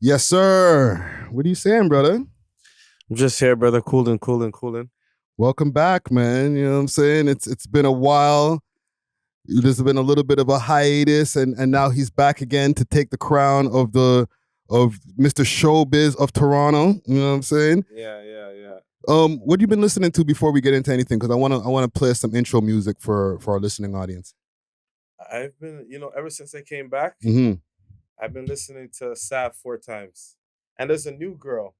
Yes, sir. What are you saying, brother? I'm just here, brother. Cooling. Welcome back, man. You know what I'm saying? It's been a while. There's been a little bit of a hiatus, and now he's back again to take the crown of Mr. Showbiz of Toronto. You know what I'm saying? Yeah. What have you been listening to before we get into anything? Because I wanna play some intro music for our listening audience. I've been, ever since I came back, Mm-hmm. I've been listening to Sav 4 times. And there's a new girl,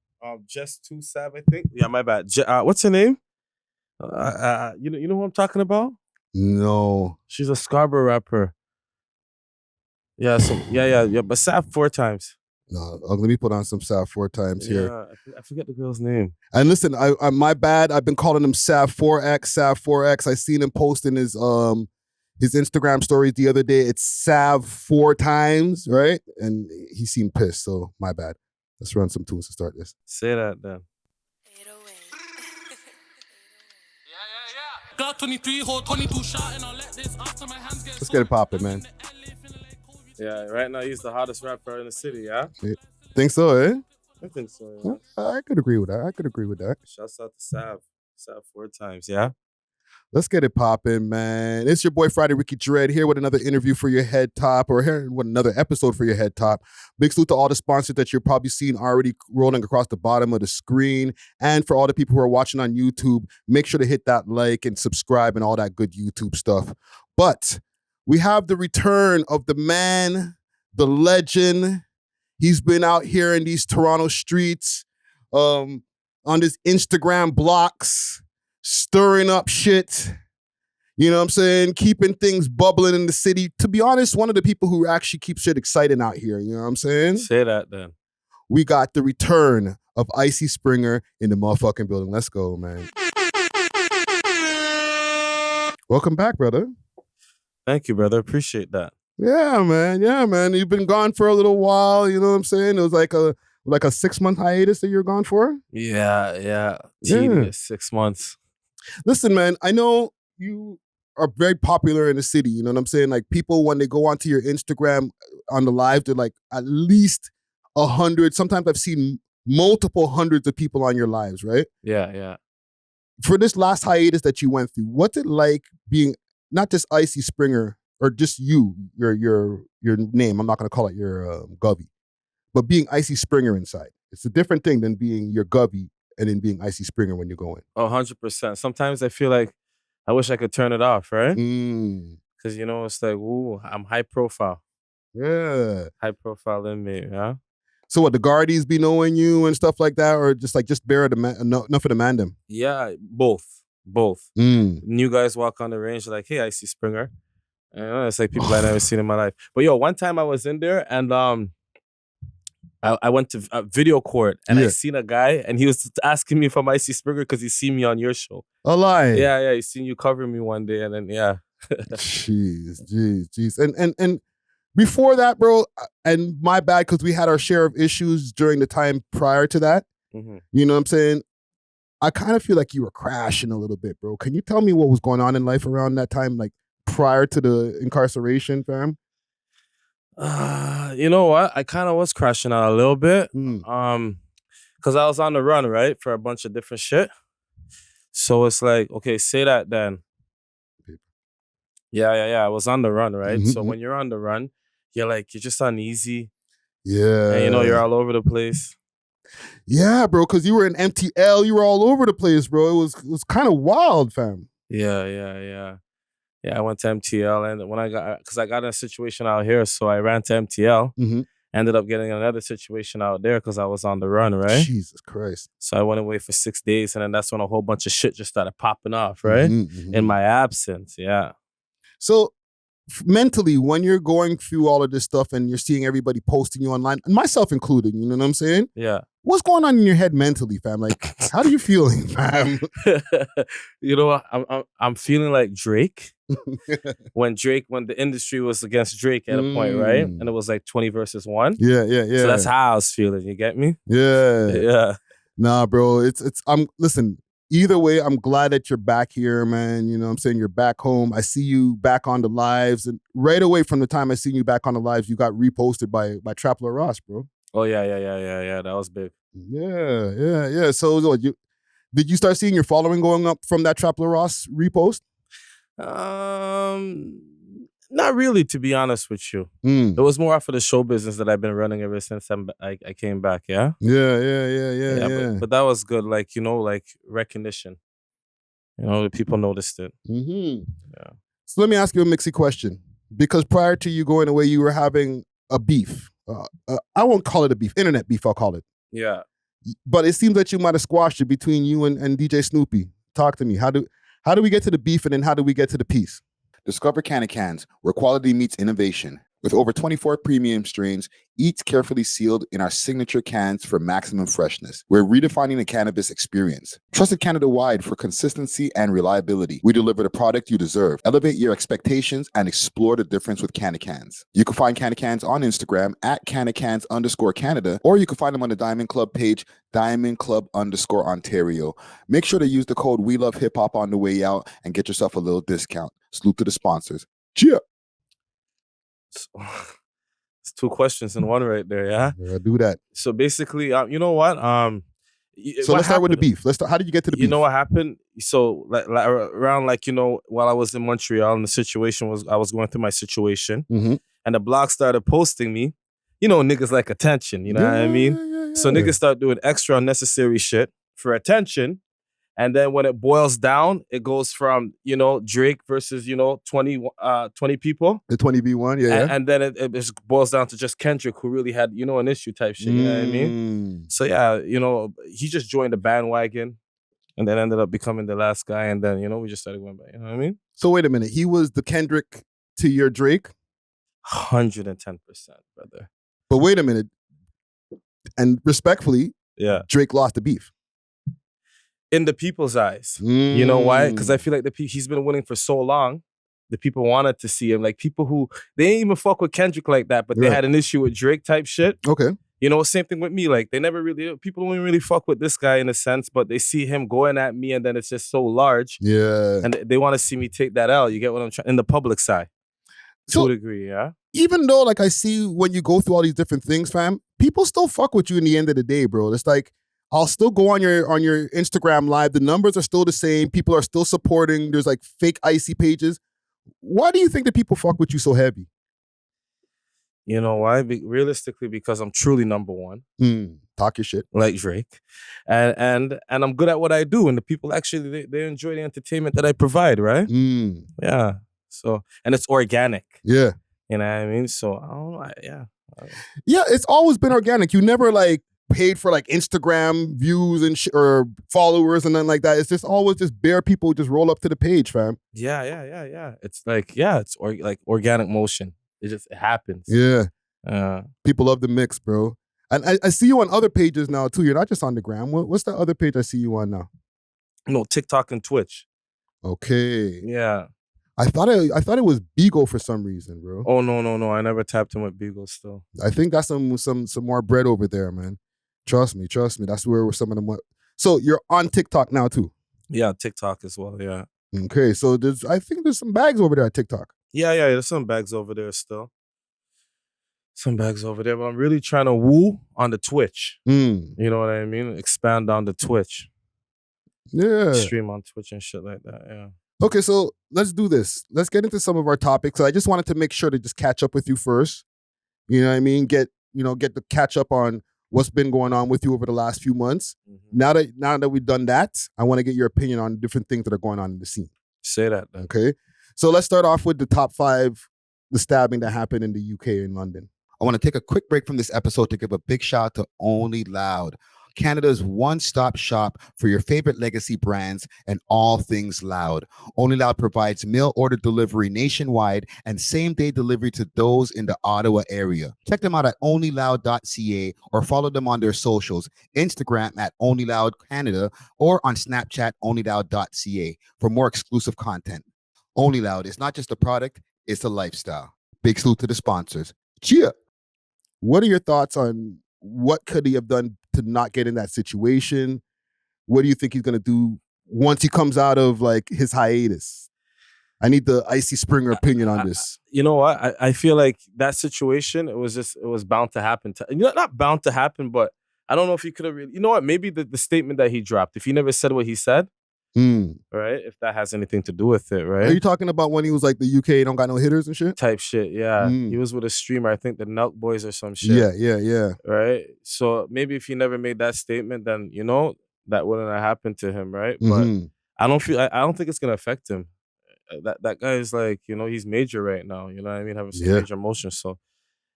Just 2 Sav, I think. Yeah, my bad. What's her name? You know who I'm talking about? No. She's a Scarborough rapper. Yeah, but Sav 4 times. No, let me put on some Sav 4 times here. Yeah, I forget the girl's name. And listen, I my bad. I've been calling him Sav 4X. I seen him posting his Instagram stories the other day. It's Sav 4 times, right? And he seemed pissed, so my bad. Let's run some tunes to start this. Say that then. Let's get it popping, man. Yeah, right now he's the hottest rapper in the city, yeah? Think so, eh? I think so, yeah. I could agree with that. Shouts out to Sav 4 times, yeah? Let's get it popping, man. It's your boy Friday Ricky Dread here with another interview for your head top, or here with another episode for your head top. Big salute to all the sponsors that you're probably seeing already rolling across the bottom of the screen. And for all the people who are watching on YouTube, make sure to hit that like and subscribe and all that good YouTube stuff. But we have the return of the man, the legend. He's been out here in these Toronto streets, on his Instagram blocks, stirring up shit, you know what I'm saying? Keeping things bubbling in the city. To be honest, one of the people who actually keeps shit exciting out here, you know what I'm saying? Say that then. We got the return of Icy Springer in the motherfucking building. Let's go, man. Welcome back, brother. Thank you, brother. Appreciate that. Yeah, man. You've been gone for a little while, you know what I'm saying? It was like a 6-month hiatus that you're gone for? Yeah. Tedious 6 months. Listen, man, I know you are very popular in the city, you know what I'm saying? Like, people, when they go onto your Instagram on the live, they're like at least 100. Sometimes I've seen multiple hundreds of people on your lives, right? Yeah. For this last hiatus that you went through, what's it like being not just Icy Springer, or just your name, I'm not going to call it your Govy, but being Icy Springer inside? It's a different thing than being your Govy and then being Icy Springer when you're going. 100%. Sometimes I feel like I wish I could turn it off, right? Because, it's like, ooh, I'm high profile. Yeah. High profile inmate, yeah? So what, the guardies be knowing you and stuff like that, or just bear enough of the mandem? Yeah, both. New guys walk on the range like, hey, Icy Springer. And it's like people I never seen in my life. But one time I was in there and I went to video court and I seen a guy and he was asking me if I'm Icy Springer because he seen me on your show. A lie. Yeah, he seen you covering me one day and then Jeez. And before that, bro, and my bad because we had our share of issues during the time prior to that. Mm-hmm. You know what I'm saying? I kind of feel like you were crashing a little bit, bro. Can you tell me what was going on in life around that time, like prior to the incarceration, fam? You know what? I kind of was crashing out a little bit. Because I was on the run, right? For a bunch of different shit. So it's like, okay, say that then. Yeah. I was on the run, right? So when you're on the run, you're just uneasy. Yeah. And you're all over the place. Yeah, bro, because you were in MTL, you were all over the place, bro. It was kind of wild, fam. Yeah. Yeah, I went to MTL, and when I got in a situation out here, so I ran to MTL, ended up getting another situation out there because I was on the run, right? Jesus Christ. So I went away for 6 days, and then that's when a whole bunch of shit just started popping off, right? In my absence, yeah. So mentally, when you're going through all of this stuff and you're seeing everybody posting you online, and myself included, you know what I'm saying? Yeah. What's going on in your head mentally, fam? Like, how are you feeling, fam? You know what? I'm feeling like Drake. when the industry was against Drake at a point, right? And it was like 20 versus 1. Yeah. So that's how I was feeling. You get me? Yeah. Nah, bro. Listen, either way, I'm glad that you're back here, man. You know what I'm saying? You're back home. I see you back on the lives. And right away from the time I seen you back on the lives, you got reposted by Trapler Ross, bro. Oh yeah. That was big. Yeah. So what, did you start seeing your following going up from that Trap Ross repost? Not really, to be honest with you. It was more after the show business that I've been running ever since I came back. Yeah. Yeah. But that was good. Like, you know, like recognition. You know, the people noticed it. Mm-hmm. Yeah. So let me ask you a mixy question. Because prior to you going away, you were having a beef. I won't call it a beef. Internet beef, I'll call it. Yeah. But it seems that you might have squashed it between you and DJ Snoopy. Talk to me. How do we get to the beef, and then how do we get to the peace? Discover Cans, where quality meets innovation. With over 24 premium strains, each carefully sealed in our signature cans for maximum freshness. We're redefining the cannabis experience. Trusted Canada-wide for consistency and reliability. We deliver the product you deserve. Elevate your expectations and explore the difference with Cans. You can find Cans on Instagram at @Cans_Canada, or you can find them on the Diamond Club page, DiamondClub_Ontario. Make sure to use the code WeLoveHipHop on the way out and get yourself a little discount. Salute to the sponsors. Cheers. So, it's 2 questions in one right there, yeah? Yeah, do that. So basically, you know what? So let's start with the beef. How did you get to the beef? You know what happened? So like around, like, you know, while I was in Montreal and the situation was, I was going through my situation, and the blog started posting me, you know, niggas like attention, you know what I mean? So niggas start doing extra unnecessary shit for attention. And then when it boils down, it goes from, you know, Drake versus, you know, 20 people. The 20v1, yeah. And then it just boils down to just Kendrick, who really had, you know, an issue type shit, you know what I mean? So yeah, you know, he just joined the bandwagon and then ended up becoming the last guy. And then, you know, we just started going back, you know what I mean? So wait a minute. He was the Kendrick to your Drake? 110%, brother. But wait a minute. And respectfully, yeah, Drake lost the beef. In the people's eyes. You know why? Because I feel like he's been winning for so long. The people wanted to see him. Like people who, they didn't even fuck with Kendrick like that, but they had an issue with Drake type shit. Okay. You know, same thing with me. Like they never really, people don't really fuck with this guy in a sense, but they see him going at me and then it's just so large. Yeah. And they want to see me take that L. You get what I'm trying? In the public side. To a degree, yeah? Even though, like, I see when you go through all these different things, fam, people still fuck with you in the end of the day, bro. It's like, I'll still go on your Instagram live. The numbers are still the same. People are still supporting. There's like fake Icy pages. Why do you think that people fuck with you so heavy? You know why? Realistically, because I'm truly number one. Talk your shit. Like Drake. And I'm good at what I do. And the people actually, they enjoy the entertainment that I provide, right? Yeah. So, and it's organic. Yeah. You know what I mean? So, I don't know. Yeah, it's always been organic. You never like paid for like Instagram views and or followers and nothing like that. It's just always just bare people who just roll up to the page, fam. Yeah. It's like, it's like organic motion. It happens. Yeah. People love the mix, bro. And I see you on other pages now too. You're not just on the gram. What's the other page I see you on now? No, TikTok and Twitch. Okay. Yeah. I thought it was Beagle for some reason, bro. Oh no. I never tapped him with Beagle still. I think that's some more bread over there, man. Trust me. That's where some of them went. So you're on TikTok now too? Yeah, TikTok as well, yeah. Okay, so I think there's some bags over there at TikTok. Yeah, there's some bags over there still. Some bags over there, but I'm really trying to woo on the Twitch. You know what I mean? Expand on the Twitch. Yeah. Stream on Twitch and shit like that, yeah. Okay, so let's do this. Let's get into some of our topics. So I just wanted to make sure to just catch up with you first. You know what I mean? Get the catch up on what's been going on with you over the last few months. Now that we've done that, I want to get your opinion on different things that are going on in the scene. Say that then. Okay. So let's start off with the top 5, the stabbing that happened in the UK in London. I want to take a quick break from this episode to give a big shout out to Only Loud, Canada's one-stop shop for your favorite legacy brands and all things loud. Only Loud provides mail order delivery nationwide and same-day delivery to those in the Ottawa area. Check them out at onlyloud.ca or follow them on their socials, Instagram at onlyloudcanada or on Snapchat onlyloud.ca for more exclusive content. Only Loud is not just a product, it's a lifestyle. Big salute to the sponsors. Cheer! What are your thoughts on what could he have done to not get in that situation? What do you think he's going to do once he comes out of like his hiatus? I need the Icy Springer opinion on this. You know what? I feel like that situation, it was bound to happen. Not bound to happen, but I don't know if he could have really, you know what? Maybe the statement that he dropped, if he never said what he said, right? If that has anything to do with it, right? Are you talking about when he was like the UK don't got no hitters and shit? Type shit, yeah. He was with a streamer, I think the Nelk Boys or some shit. Yeah. Right? So maybe if he never made that statement, then, you know, that wouldn't have happened to him, right? But I don't think it's gonna affect him. That guy is like, you know, he's major right now. You know what I mean? Having some major emotions. So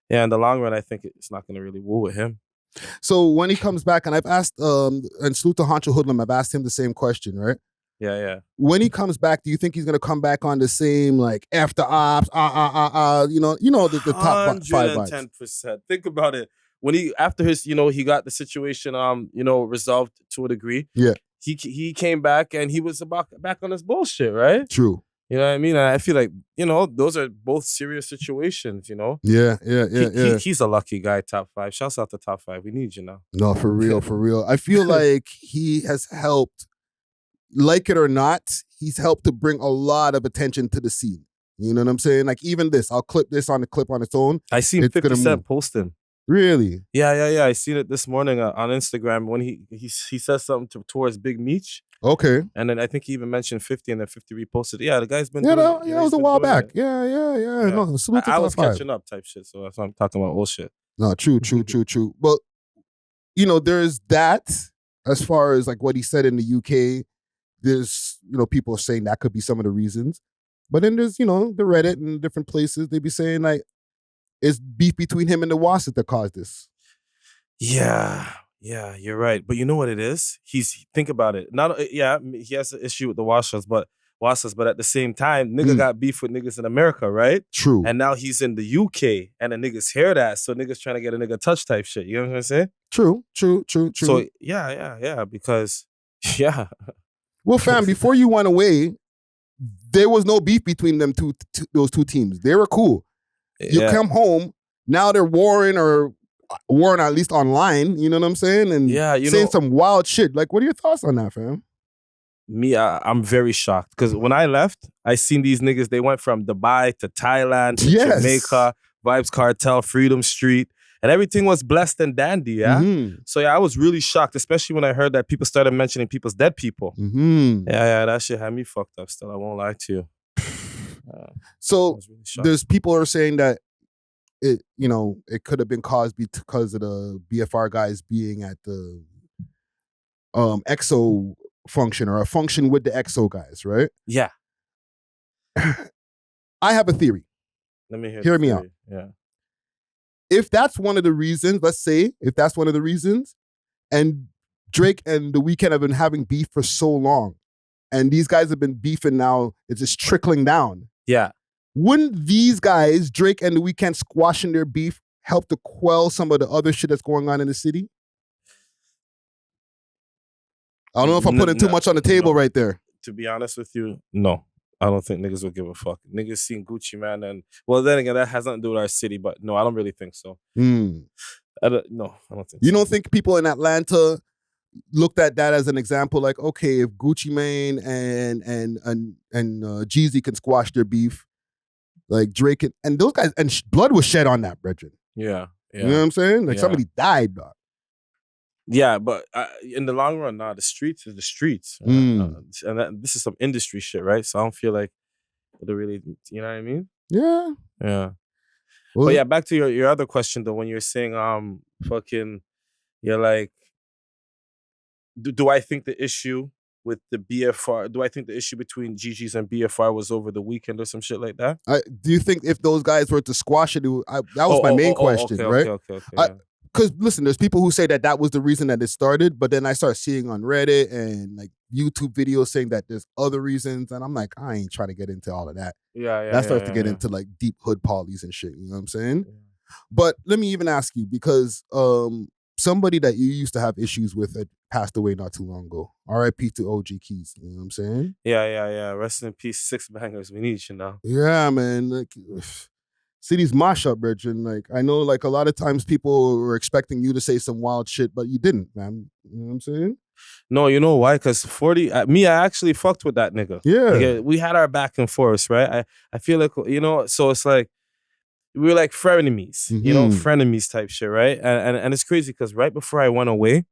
yeah, in the long run, I think it's not gonna really woo with him. So when he comes back, and I've asked, and salute to Honcho Hoodlum, I've asked him the same question, right? Yeah. When he comes back, do you think he's gonna come back on the same like after ops, you know the top 5 vibes? 110%. Think about it. When after his, you know, he got the situation, you know, resolved to a degree. Yeah. He came back and he was back on his bullshit, right? True. You know what I mean? And I feel like, you know, those are both serious situations, you know? Yeah. He's a lucky guy, top 5. Shouts out to top 5. We need you now. No, for real. I feel like he has helped, like it or not, he's helped to bring a lot of attention to the scene. You know what I'm saying? Like even this, I'll clip this on the clip on its own. I seen 50 Cent posting. Really? Yeah. I seen it this morning on Instagram when he says something towards Big Meech. Okay. And then I think he even mentioned 50 and then 50 reposted. Yeah, the guy's been doing it. Yeah, it was a while back. It. Yeah. No, salute to I was top 5. catching up type shit, so that's why I'm talking about old shit. No, true. But, you know, there's that as far as like what he said in the UK. There's, you know, people are saying that could be some of the reasons. But then there's, you know, the Reddit and different places, they be saying like, it's beef between him and the Wassas that caused this. Yeah, you're right. But you know what it is? Think about it. He has an issue with the Wassas, but at the same time, nigga got beef with niggas in America, right? True. And now he's in the UK and the niggas hear that, so niggas trying to get a nigga touch type shit. You know what I'm saying? True. So yeah, because Well, fam, before you went away, there was no beef between them those two teams. They were cool. You come home, now they're warring at least online, you know what I'm saying? And saying some wild shit. Like, what are your thoughts on that, fam? Me, I'm very shocked. Because when I left, I seen these niggas, they went from Dubai to Thailand to Jamaica, Vibes Cartel, Freedom Street, and everything was blessed and dandy, yeah? So I was really shocked, especially when I heard that people started mentioning people's dead people. Yeah, that shit had me fucked up still, I won't lie to you. So there's people who are saying that it could have been caused because of the BFR guys being at the EXO function or a function with the EXO guys, right? Yeah. I have a theory. Let me hear me out. Yeah. If that's one of the reasons, let's say, and Drake and The Weeknd have been having beef for so long, and these guys have been beefing now, it's just trickling down. Yeah. Wouldn't these guys, Drake and The Weeknd, squashing their beef help to quell some of the other shit that's going on in the city? I don't know if I'm putting too much on the table right there. To be honest with you, no. I don't think niggas would give a fuck. Niggas seen Gucci Man and, well, then again, that has nothing to do with our city, but no, I don't really think so. I don't think You so. don't think people in Atlanta looked at that as an example, like, okay, if Gucci Mane and Jeezy can squash their beef, like Drake and those guys, and blood was shed on that, brethren. Yeah. You know what I'm saying? Like somebody died, dog. Yeah, but in the long run, the streets is the streets. This is some industry shit, right? So I don't feel like it'll really, you know what I mean? Yeah. Yeah. Well, but yeah, back to your other question though, when you're saying you're like, do I think the issue with the BFR, do I think the issue between GG's and BFR was over the weekend or some shit like that? Do you think if those guys were to squash it, that was my main question, right? Okay. Because listen, there's people who say that was the reason that it started, but then I start seeing on Reddit and like YouTube videos saying that there's other reasons, and I'm like, I ain't trying to get into all of that. That starts to get into like deep hood polys and shit. You know what I'm saying? Yeah. But let me even ask you, because somebody that you used to have issues with had passed away not too long ago. R.I.P. to OG Keys. You know what I'm saying? Yeah. Rest in peace, 6 Bangerz. We need you now. Yeah, man. Like, city's mash up, Bridget. Like, I know, like, a lot of times people were expecting you to say some wild shit, but you didn't, man. You know what I'm saying? No, you know why? Because 40, I actually fucked with that nigga. Yeah. Like, we had our back and forth, right? I feel like, you know, so it's like, we were like frenemies, you know, frenemies type shit, right? And it's crazy because right before I went away,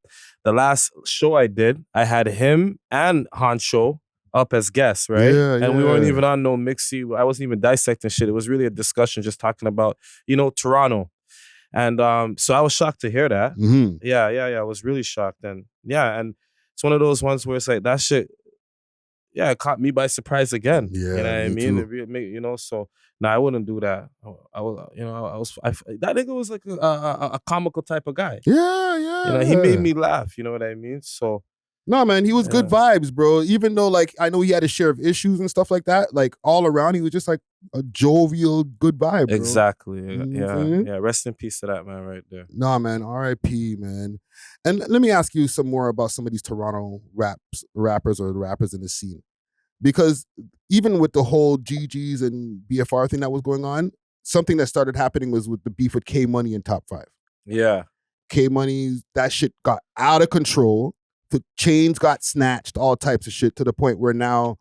the last show I did, I had him and Hancho up as guests, right? Yeah, and we weren't even on no mixy. I wasn't even dissecting shit. It was really a discussion just talking about, you know, Toronto. And so I was shocked to hear that. Yeah. I was really shocked. And yeah, and it's one of those ones where it's like that shit, yeah, it caught me by surprise again. Yeah, you know what I me mean? too. You know, so I wouldn't do that. That nigga was like a comical type of guy. Yeah. You know, he made me laugh. You know what I mean? So no, man, he was good vibes, bro. Even though, like, I know he had a share of issues and stuff like that. Like, all around, he was just like a jovial, good vibe, bro. Exactly. Mm-hmm. Yeah. Rest in peace to that man right there. Nah, man, R.I.P., man. And let me ask you some more about some of these Toronto rappers or rappers in the scene. Because even with the whole GGs and BFR thing that was going on, something that started happening was with the beef with K-Money and Top5. Yeah. K-Money, that shit got out of control. The chains got snatched, all types of shit, to the point where now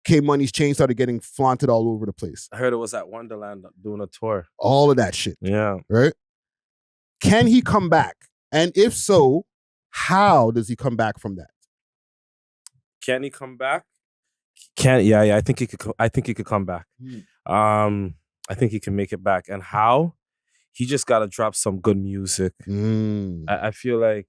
K-Money's chains started getting flaunted all over the place. I heard it was at Wonderland doing a tour. All of that shit. Yeah. Right? Can he come back? And if so, how does he come back from that? Can he come back? Yeah. I think he could. I think he could come back. I think he can make it back. And how? He just got to drop some good music. I feel like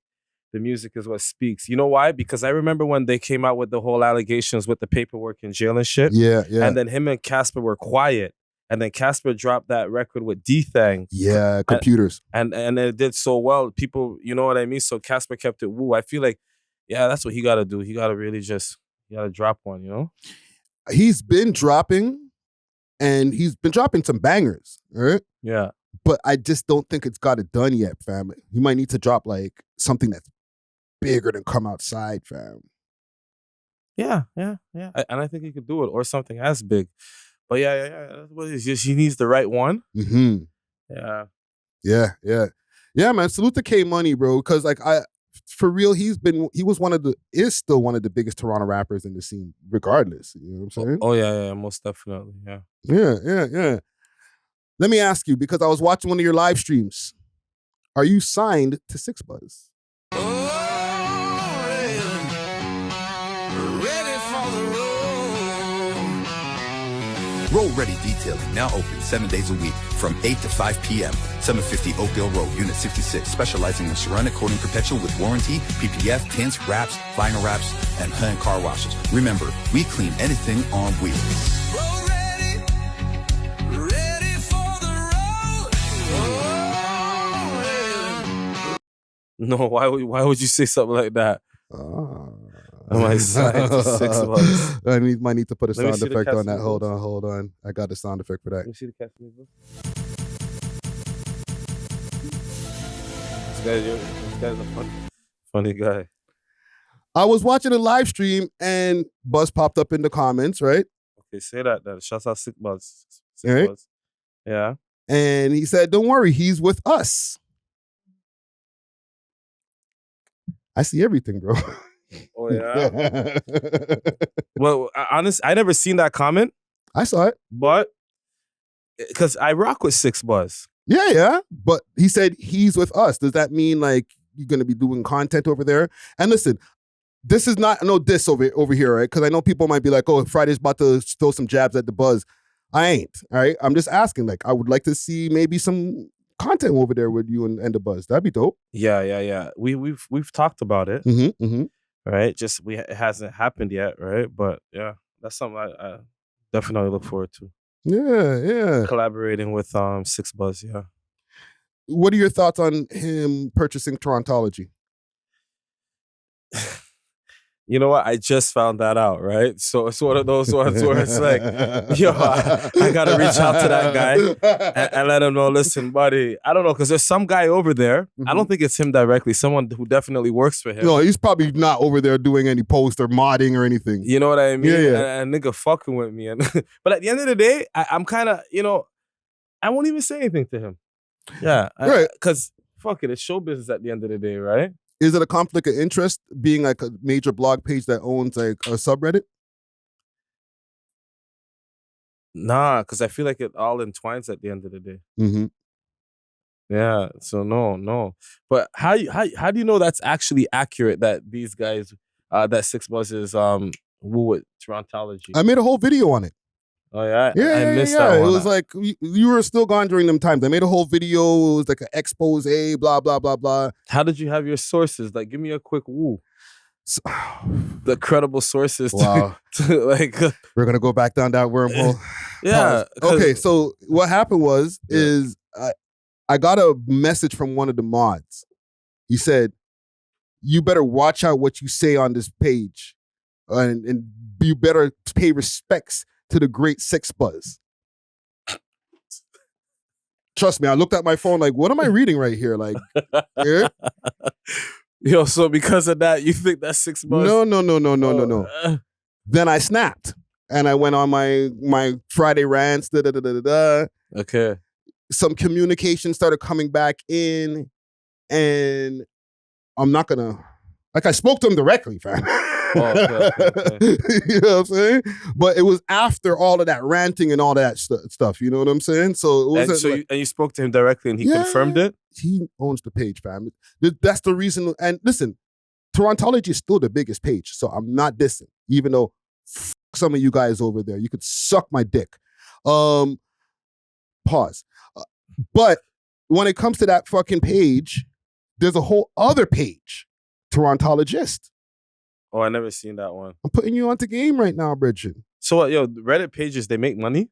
the music is what speaks. You know why? Because I remember when they came out with the whole allegations with the paperwork in jail and shit. Yeah. And then him and Casper were quiet. And then Casper dropped that record with D-Thang. Yeah, Computers. And it did so well. People, you know what I mean? So Casper kept it woo. I feel like, yeah, that's what he got to do. He got to really just, he got to drop one, you know? He's been dropping, and he's been dropping some bangers, right? Yeah. But I just don't think it's got it done yet, fam. He might need to drop like something that's bigger than Come Outside, fam. Yeah. And I think he could do it, or something as big. But yeah. He needs the right one. Yeah. Yeah, man. Salute to K-Money, bro. Because like for real, is still one of the biggest Toronto rappers in the scene, regardless. You know what I'm saying? Oh yeah, most definitely. Yeah. Yeah. Let me ask you, because I was watching one of your live streams. Are you signed to 6ix? Roll Ready Detailing, now open 7 days a week from 8 to 5 p.m. 750 Oakdale Road, Unit 66, specializing in ceramic coating perpetual with warranty, PPF, tints, wraps, vinyl wraps, and hand car washes. Remember, we clean anything on wheels. Roll ready for the road. No, why would you say something like that? Am I signed to 6ix? I might need to put a Let me sound see the effect on that. Casamigos. Hold on. I got the sound effect for that. Let me see the Casamigos. This guy's a funny guy. I was watching a live stream and Buzz popped up in the comments, right? Okay, say that. Shouts out 6ix. Right. Yeah. And he said, "Don't worry, he's with us." I see everything, bro. Oh yeah. Well, honestly, I never seen that comment. I saw it, but because I rock with 6ix. Yeah. But he said he's with us. Does that mean like you're gonna be doing content over there? And listen, this is not no diss over here, right? Because I know people might be like, "Oh, Friday's about to throw some jabs at the Buzz." I ain't. All right. I'm just asking. Like, I would like to see maybe some content over there with you and the Buzz. That'd be dope. Yeah. We've talked about it. Right. Just it hasn't happened yet, right? But yeah, that's something I definitely look forward to. Yeah. Collaborating with 6ix, yeah. What are your thoughts on him purchasing Torontology? You know what? I just found that out, right? So it's one of those ones where it's like, yo, I got to reach out to that guy and let him know, listen, buddy, I don't know, because there's some guy over there. I don't think it's him directly. Someone who definitely works for him. No, he's probably not over there doing any post or modding or anything. You know what I mean? Yeah. And nigga fucking with me. But at the end of the day, I'm kind of, I won't even say anything to him. Yeah. Right. Because fuck it, it's show business at the end of the day, right? Is it a conflict of interest being like a major blog page that owns like a subreddit? Nah, because I feel like it all entwines at the end of the day. Mm-hmm. Yeah, so no. But how do you know that's actually accurate that these guys, that Six Buzz is woo with Torontology? I made a whole video on it. Oh yeah, Yeah, I missed that It one. was like you were still gone during them times. I made a whole video. It was like an expose, blah blah blah blah. How did you have your sources? Like, give me a quick woo. So, The credible sources. Wow. To like. We're gonna go back down that wormhole. Yeah. Pause. Okay, so what happened was Yeah. is I got a message from one of the mods. He said, "You better watch out what you say on this page, and you better pay respects to the great Six Buzz." Trust me, I looked at my phone like, what am I reading right here? Like, yeah? Yo, so because of that, you think that's 6 months? No. Then I snapped and I went on my Friday rants. Okay. Some communication started coming back in, and I'm not gonna, like, I spoke to him directly, fam. Okay. You know what I'm saying? But it was after all of that ranting and all that stuff. You know what I'm saying? So it wasn't. And so you spoke to him directly, and he confirmed it. He owns the page, fam. That's the reason. And listen, Torontology is still the biggest page, so I'm not dissing. Even though some of you guys over there, you could suck my dick. Pause. But when it comes to that fucking page, there's a whole other page, Torontologist. Oh, I never seen that one. I'm putting you onto game right now, Bridget. So what, yo, Reddit pages, they make money?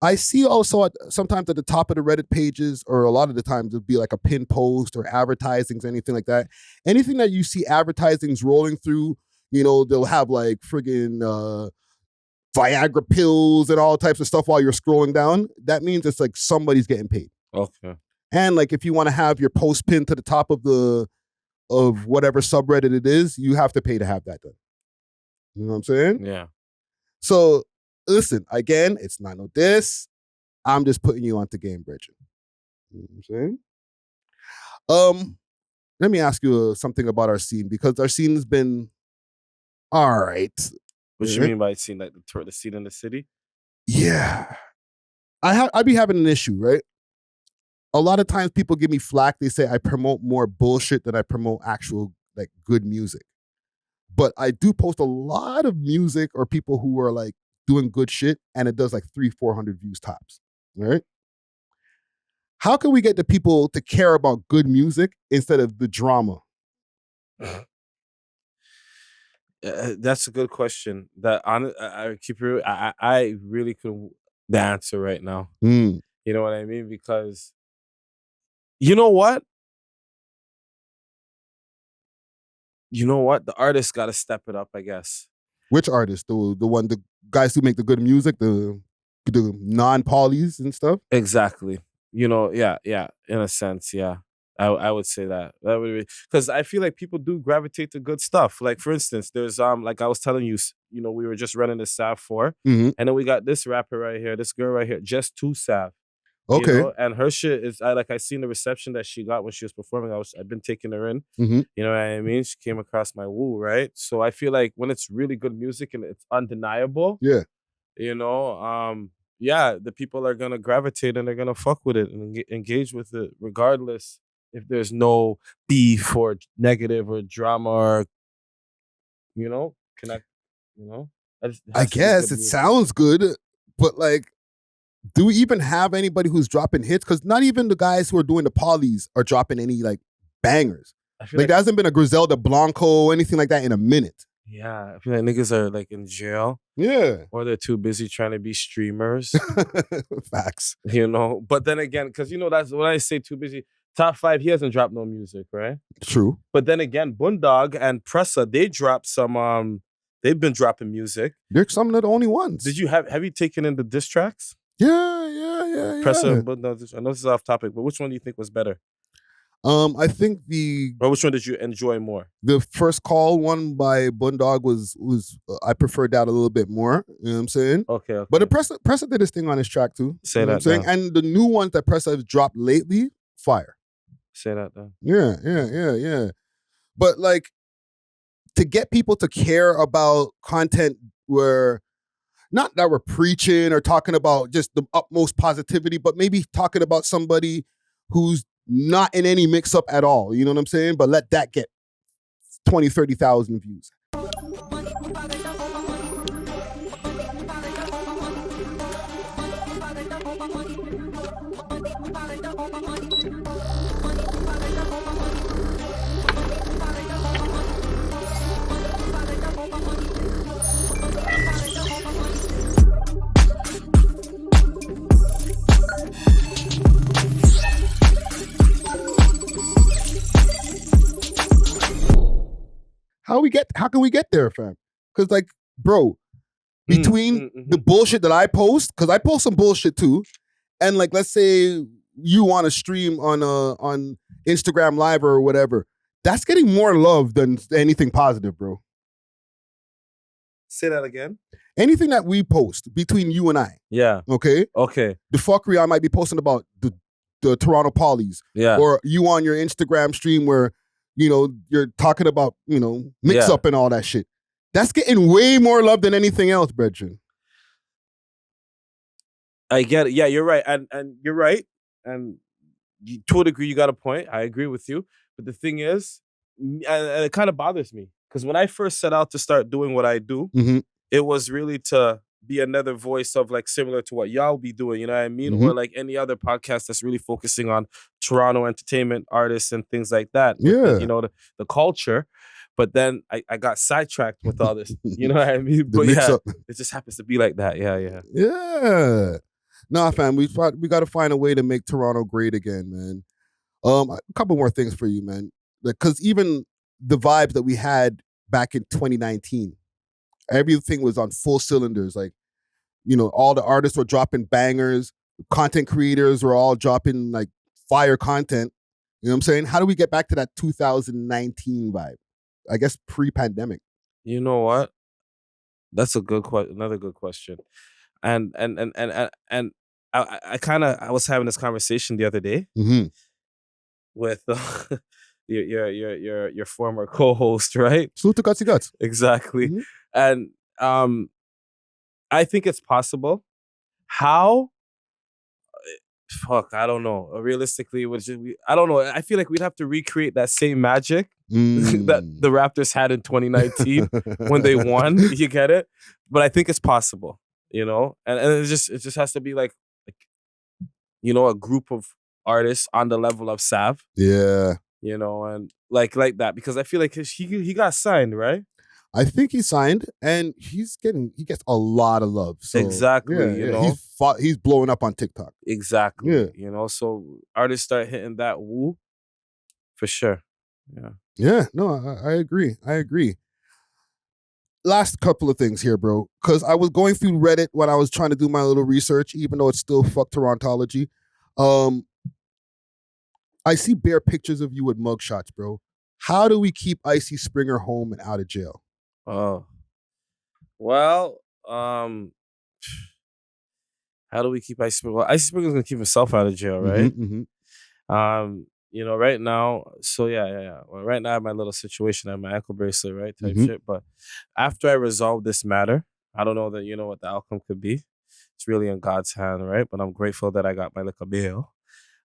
I see also sometimes at the top of the Reddit pages, or a lot of the times it'll be like a pin post or advertisings, anything like that. Anything that you see advertisings rolling through, you know, they'll have like friggin' Viagra pills and all types of stuff while you're scrolling down. That means it's like somebody's getting paid. Okay. And like if you want to have your post pinned to the top of whatever subreddit it is, you have to pay to have that done. You know what I'm saying? Yeah. So listen, again, it's not no diss. I'm just putting you onto game, Bridget. You know what I'm saying? Let me ask you something about our scene, because our scene has been all right. What you mean by scene, like the scene in the city? Yeah. I be having an issue, right? A lot of times people give me flack. They say I promote more bullshit than I promote actual like good music. But I do post a lot of music or people who are like doing good shit, and it does like 300-400 views tops. Right? How can we get the people to care about good music instead of the drama? That's a good question. That I keep it. I really couldn't the answer right now. Mm. You know what I mean? Because you know what? The artist got to step it up, I guess. Which artist? The guys who make the good music, the non-polys and stuff? Exactly. You know, yeah. In a sense, yeah. I would say that. That would be, because I feel like people do gravitate to good stuff. Like for instance, there's like I was telling you, you know, we were just running the Sav 4, and then we got this rapper right here, this girl right here, just to Sav. Okay. You know? And her shit is I seen the reception that she got when she was performing. I've been taking her in. Mm-hmm. You know what I mean? She came across my woo, right? So I feel like when it's really good music and it's undeniable, Yeah. you know, yeah, the people are gonna gravitate and they're gonna fuck with it and engage with it, regardless if there's no beef or negative or drama or, you know, connect. You know, I guess it sounds good, but like, do we even have anybody who's dropping hits? Because not even the guys who are doing the polys are dropping any like bangers. Like there hasn't been a Griselda Blanco or anything like that in a minute. Yeah, I feel like niggas are like in jail. Yeah. Or they're too busy trying to be streamers. Facts. You know, but then again, because you know, that's when I say too busy. Top 5, he hasn't dropped no music, right? True. But then again, Bundog and Pressa, they dropped some. They've been dropping music. They're some of the only ones. Did you have you taken in the diss tracks? Yeah. Pressa and Bundog. I know this is off topic, but which one do you think was better? I think or which one did you enjoy more? The first call one by Bundog was I preferred that a little bit more. You know what I'm saying? Okay. But the Pressa did his thing on his track too. Say you know that. What I'm saying? Now. And the new ones that Pressa has dropped lately, fire. Say that though. Yeah. But like, to get people to care about content where not that we're preaching or talking about just the utmost positivity, but maybe talking about somebody who's not in any mix up at all. You know what I'm saying? But let that get 20, 30,000 views. How can we get there, fam? Because like, bro, between the bullshit that I post, because I post some bullshit too, and like, let's say you want to stream on Instagram Live or whatever, that's getting more love than anything positive, bro. Say that again. Anything that we post between you and I, Yeah. okay, Okay. the fuckery I might be posting about the Toronto Pollies, Yeah. or you on your Instagram stream where, you know, you're talking about, you know, mix up and all that shit. That's getting way more love than anything else, brethren. I get it. Yeah, you're right. And you're right. And to a degree, you got a point. I agree with you. But the thing is, and it kind of bothers me. Because when I first set out to start doing what I do, it was really to be another voice of like similar to what y'all be doing, you know what I mean? Or like any other podcast that's really focusing on Toronto entertainment artists and things like that. Yeah. You know, the culture. But then I got sidetracked with all this. You know what I mean? The But mix yeah, up. it just happens to be like that. Yeah. Yeah. Nah, fam, we got to find a way to make Toronto great again, man. A couple more things for you, man. Because even the vibes that we had back in 2019, everything was on full cylinders. Like, you know, all the artists were dropping bangers. Content creators were all dropping like fire content. You know what I'm saying? How do we get back to that 2019 vibe? I guess pre-pandemic. You know what? That's a good another good question. And I was having this conversation the other day with your former co-host, right? Salute to Gutsy Guts. Exactly. And I think it's possible. How? Fuck, I don't know. Realistically, I don't know. I feel like we'd have to recreate that same magic that the Raptors had in 2019 when they won. You get it? But I think it's possible, you know? And it just has to be like, you know, a group of artists on the level of Sav. Yeah. You know, and like that. Because I feel like he got signed, right? I think he signed, and he gets a lot of love. So, exactly, you know, he's blowing up on TikTok. Exactly, yeah. You know, so artists start hitting that woo for sure. Yeah. No, I agree. Last couple of things here, bro, because I was going through Reddit when I was trying to do my little research, even though it's still fuck Torontology. I see bare pictures of you with mugshots, bro. How do we keep Icy Springer home and out of jail? Oh, well, how do we keep Icy Springer? Well, Icy Springer's gonna keep himself out of jail, right? You know, right now, so yeah. Well, right now I have my little situation, I have my ankle bracelet, right, type shit. But after I resolve this matter, I don't know that you know what the outcome could be. It's really in God's hand, right? But I'm grateful that I got my little bail.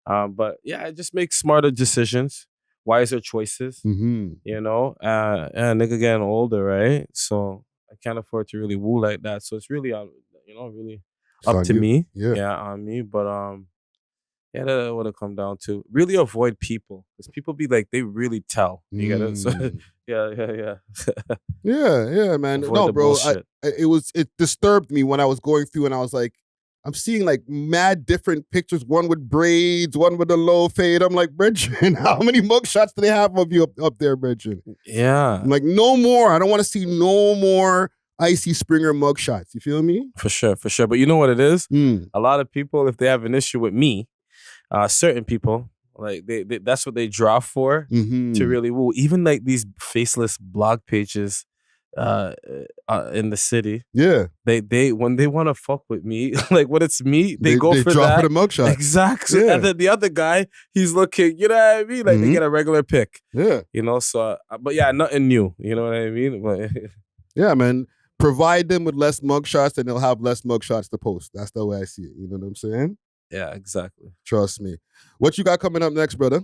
But yeah, I just make smarter decisions, wiser choices, you know, and nigga getting older, right? So I can't afford to really woo like that. So it's really, you know, really up to me. Yeah, on me. But yeah, that's what it come down to. Really avoid people. Because people be like, they really tell. You get it? So yeah. yeah, man. Avoid no, the bro. bullshit. It disturbed me when I was going through and I was like, I'm seeing like mad different pictures, one with braids, one with a low fade. I'm like, Bridget, how many mugshots do they have of you up there, Bridget? Yeah. I'm like, no more. I don't want to see no more Icy Springer mugshots. You feel me? For sure. But you know what it is? A lot of people, if they have an issue with me, certain people, like they that's what they draw for to really woo. Even like these faceless blog pages in the city. Yeah. They when they want to fuck with me, like when it's me, they go for drop that. for the mugshot. Exactly. Yeah. And then the other guy, he's looking, you know what I mean? Like they Mhm. get a regular pick, Yeah. you know? So, but yeah, nothing new, you know what I mean? But Yeah, man. Provide them with less mugshots and they'll have less mugshots to post. That's the way I see it. You know what I'm saying? yeah, exactly. Trust me. What you got coming up next, brother?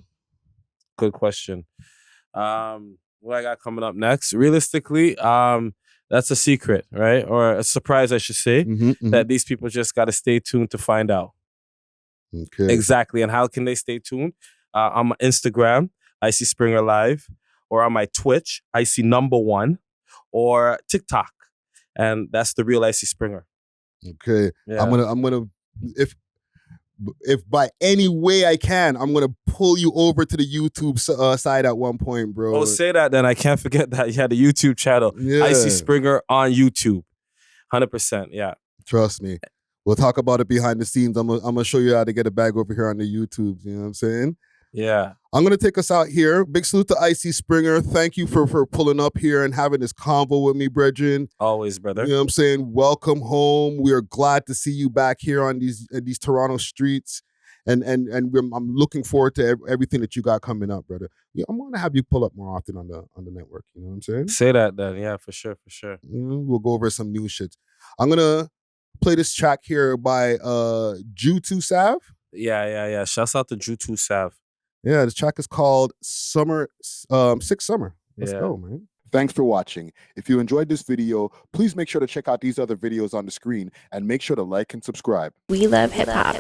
Good question. What I got coming up next? Realistically, that's a secret, right? Or a surprise, I should say, that these people just got to stay tuned to find out. Okay. Exactly. And how can they stay tuned? On my Instagram, Icy Springer Live, or on my Twitch, Icy #1, or TikTok. And that's the real Icy Springer. Okay. Yeah. I'm gonna if by any way I can, I'm gonna pull you over to the YouTube side at one point, bro. Oh, say that then. I can't forget that you had a YouTube channel. Yeah. Icy Springer on YouTube. 100%. Yeah. Trust me. We'll talk about it behind the scenes. I'm gonna show you how to get a bag over here on the YouTube. You know what I'm saying? Yeah. I'm gonna take us out here. Big salute to Icy Springer. Thank you for pulling up here and having this convo with me, brethren. Always, brother. You know what I'm saying? Welcome home. We are glad to see you back here on these Toronto streets. And I'm looking forward to everything that you got coming up, brother. Yeah, I'm gonna have you pull up more often on the network. You know what I'm saying? Say that then. Yeah, for sure, for sure. We'll go over some new shit. I'm gonna play this track here by Ju2 Sav. Yeah. Shouts out to Ju2 Sav. Yeah, this track is called Summer, Six Summer. Let's go, man. Thanks for watching. If you enjoyed this video, please make sure to check out these other videos on the screen and make sure to like and subscribe. We love hip hop.